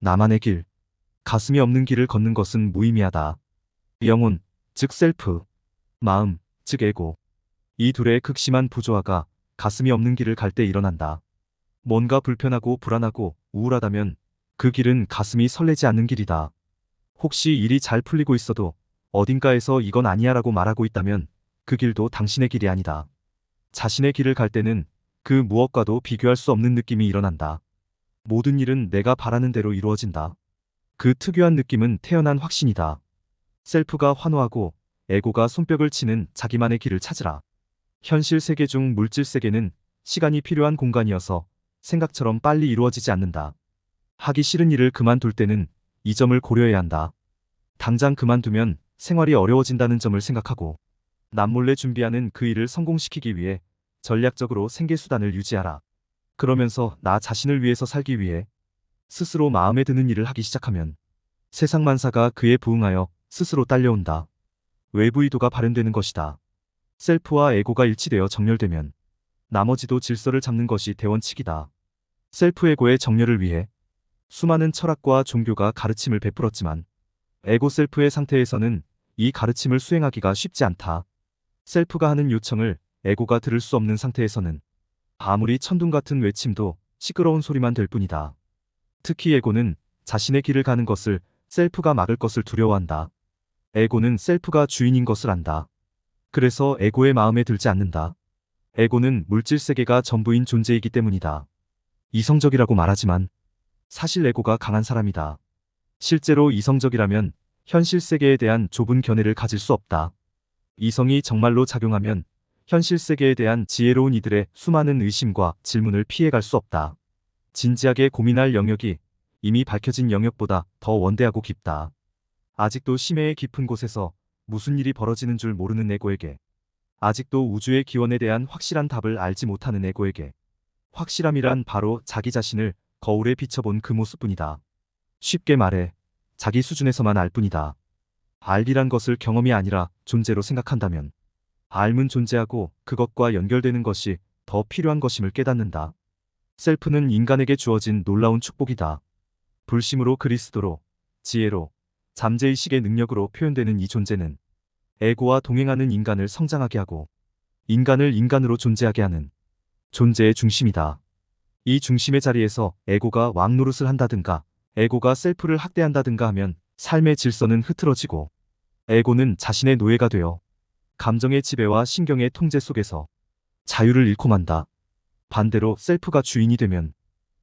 나만의 길. 가슴이 없는 길을 걷는 것은 무의미하다. 영혼, 즉 셀프. 마음, 즉 에고. 이 둘의 극심한 부조화가 가슴이 없는 길을 갈 때 일어난다. 뭔가 불편하고 불안하고 우울하다면 그 길은 가슴이 설레지 않는 길이다. 혹시 일이 잘 풀리고 있어도 어딘가에서 이건 아니야라고 말하고 있다면 그 길도 당신의 길이 아니다. 자신의 길을 갈 때는 그 무엇과도 비교할 수 없는 느낌이 일어난다. 모든 일은 내가 바라는 대로 이루어진다. 그 특유한 느낌은 태어난 확신이다. 셀프가 환호하고 에고가 손뼉을 치는 자기만의 길을 찾으라. 현실 세계 중 물질 세계는 시간이 필요한 공간이어서 생각처럼 빨리 이루어지지 않는다. 하기 싫은 일을 그만둘 때는 이 점을 고려해야 한다. 당장 그만두면 생활이 어려워진다는 점을 생각하고 남몰래 준비하는 그 일을 성공시키기 위해 전략적으로 생계수단을 유지하라. 그러면서 나 자신을 위해서 살기 위해 스스로 마음에 드는 일을 하기 시작하면 세상 만사가 그에 부응하여 스스로 딸려온다. 외부 의도가 발현되는 것이다. 셀프와 에고가 일치되어 정렬되면 나머지도 질서를 잡는 것이 대원칙이다. 셀프 에고의 정렬을 위해 수많은 철학과 종교가 가르침을 베풀었지만 에고 셀프의 상태에서는 이 가르침을 수행하기가 쉽지 않다. 셀프가 하는 요청을 에고가 들을 수 없는 상태에서는 아무리 천둥 같은 외침도 시끄러운 소리만 될 뿐이다. 특히 에고는 자신의 길을 가는 것을 셀프가 막을 것을 두려워한다. 에고는 셀프가 주인인 것을 안다. 그래서 에고의 마음에 들지 않는다. 에고는 물질 세계가 전부인 존재이기 때문이다. 이성적이라고 말하지만 사실 에고가 강한 사람이다. 실제로 이성적이라면 현실 세계에 대한 좁은 견해를 가질 수 없다. 이성이 정말로 작용하면 현실 세계에 대한 지혜로운 이들의 수많은 의심과 질문을 피해갈 수 없다. 진지하게 고민할 영역이 이미 밝혀진 영역보다 더 원대하고 깊다. 아직도 심해의 깊은 곳에서 무슨 일이 벌어지는 줄 모르는 에고에게, 아직도 우주의 기원에 대한 확실한 답을 알지 못하는 에고에게, 확실함이란 바로 자기 자신을 거울에 비춰본 그 모습뿐이다. 쉽게 말해 자기 수준에서만 알 뿐이다. 알이란 것을 경험이 아니라 존재로 생각한다면 알은 존재하고 그것과 연결되는 것이 더 필요한 것임을 깨닫는다. 셀프는 인간에게 주어진 놀라운 축복이다. 불심으로 그리스도로, 지혜로, 잠재의식의 능력으로 표현되는 이 존재는 에고와 동행하는 인간을 성장하게 하고 인간을 인간으로 존재하게 하는 존재의 중심이다. 이 중심의 자리에서 에고가 왕노릇을 한다든가 에고가 셀프를 학대한다든가 하면 삶의 질서는 흐트러지고 에고는 자신의 노예가 되어 감정의 지배와 신경의 통제 속에서 자유를 잃고 만다. 반대로 셀프가 주인이 되면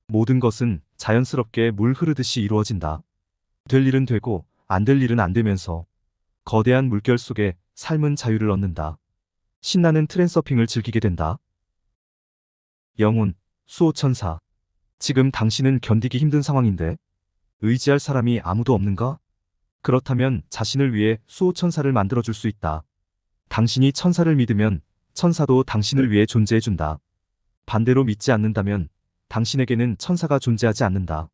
모든 것은 자연스럽게 물 흐르듯이 이루어진다. 될 일은 되고 안 될 일은 안 되면서 거대한 물결 속에 삶은 자유를 얻는다. 신나는 트랜서핑을 즐기게 된다. 영혼, 수호천사. 지금 당신은 견디기 힘든 상황인데 의지할 사람이 아무도 없는가? 그렇다면 자신을 위해 수호천사를 만들어줄 수 있다. 당신이 천사를 믿으면 천사도 당신을 위해 존재해준다. 반대로 믿지 않는다면 당신에게는 천사가 존재하지 않는다.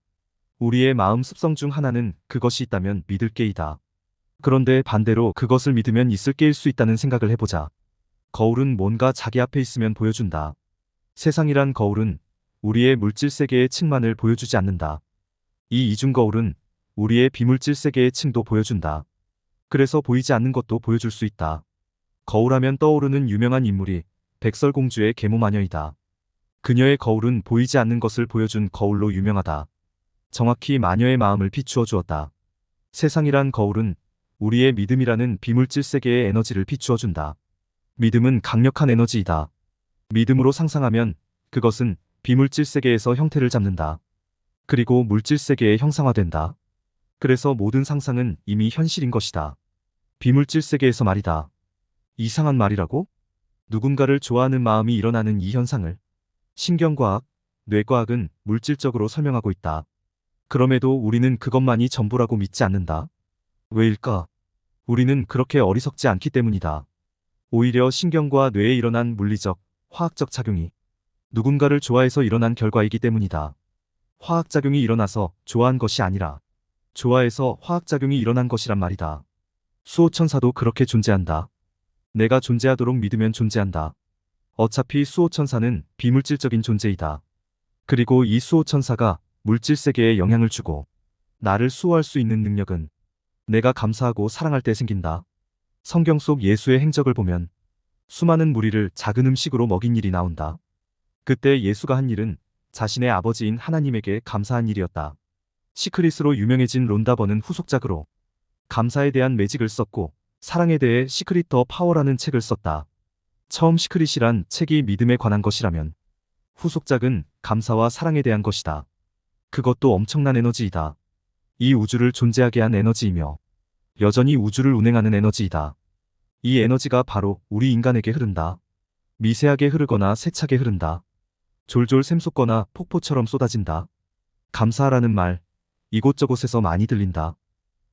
우리의 마음 습성 중 하나는 그것이 있다면 믿을 게이다. 그런데 반대로 그것을 믿으면 있을 게일 수 있다는 생각을 해보자. 거울은 뭔가 자기 앞에 있으면 보여준다. 세상이란 거울은 우리의 물질 세계의 층만을 보여주지 않는다. 이 이중 거울은 우리의 비물질 세계의 층도 보여준다. 그래서 보이지 않는 것도 보여줄 수 있다. 거울하면 떠오르는 유명한 인물이 백설공주의 계모마녀이다. 그녀의 거울은 보이지 않는 것을 보여준 거울로 유명하다. 정확히 마녀의 마음을 비추어 주었다. 세상이란 거울은 우리의 믿음이라는 비물질 세계의 에너지를 비추어 준다. 믿음은 강력한 에너지이다. 믿음으로 상상하면 그것은 비물질 세계에서 형태를 잡는다. 그리고 물질 세계에 형상화된다. 그래서 모든 상상은 이미 현실인 것이다. 비물질 세계에서 말이다. 이상한 말이라고? 누군가를 좋아하는 마음이 일어나는 이 현상을 신경과학, 뇌과학은 물질적으로 설명하고 있다. 그럼에도 우리는 그것만이 전부라고 믿지 않는다. 왜일까? 우리는 그렇게 어리석지 않기 때문이다. 오히려 신경과 뇌에 일어난 물리적, 화학적 작용이 누군가를 좋아해서 일어난 결과이기 때문이다. 화학작용이 일어나서 좋아한 것이 아니라 좋아해서 화학작용이 일어난 것이란 말이다. 수호천사도 그렇게 존재한다. 내가 존재하도록 믿으면 존재한다. 어차피 수호천사는 비물질적인 존재이다. 그리고 이 수호천사가 물질 세계에 영향을 주고 나를 수호할 수 있는 능력은 내가 감사하고 사랑할 때 생긴다. 성경 속 예수의 행적을 보면 수많은 무리를 작은 음식으로 먹인 일이 나온다. 그때 예수가 한 일은 자신의 아버지인 하나님에게 감사한 일이었다. 시크릿으로 유명해진 론다버는 후속작으로 감사에 대한 매직을 썼고 사랑에 대해 시크릿 더 파워라는 책을 썼다. 처음 시크릿이란 책이 믿음에 관한 것이라면 후속작은 감사와 사랑에 대한 것이다. 그것도 엄청난 에너지이다. 이 우주를 존재하게 한 에너지이며 여전히 우주를 운행하는 에너지이다. 이 에너지가 바로 우리 인간에게 흐른다. 미세하게 흐르거나 세차게 흐른다. 졸졸 샘솟거나 폭포처럼 쏟아진다. 감사하라는 말, 이곳저곳에서 많이 들린다.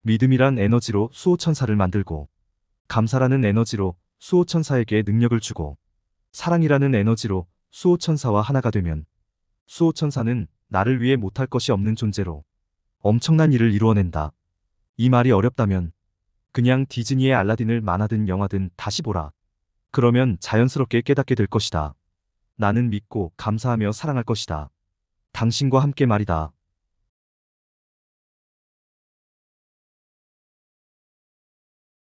믿음이란 에너지로 수호천사를 만들고, 감사라는 에너지로 수호천사에게 능력을 주고, 사랑이라는 에너지로 수호천사와 하나가 되면, 수호천사는 나를 위해 못할 것이 없는 존재로 엄청난 일을 이루어낸다. 이 말이 어렵다면 그냥 디즈니의 알라딘을 만화든 영화든 다시 보라. 그러면 자연스럽게 깨닫게 될 것이다. 나는 믿고 감사하며 사랑할 것이다. 당신과 함께 말이다.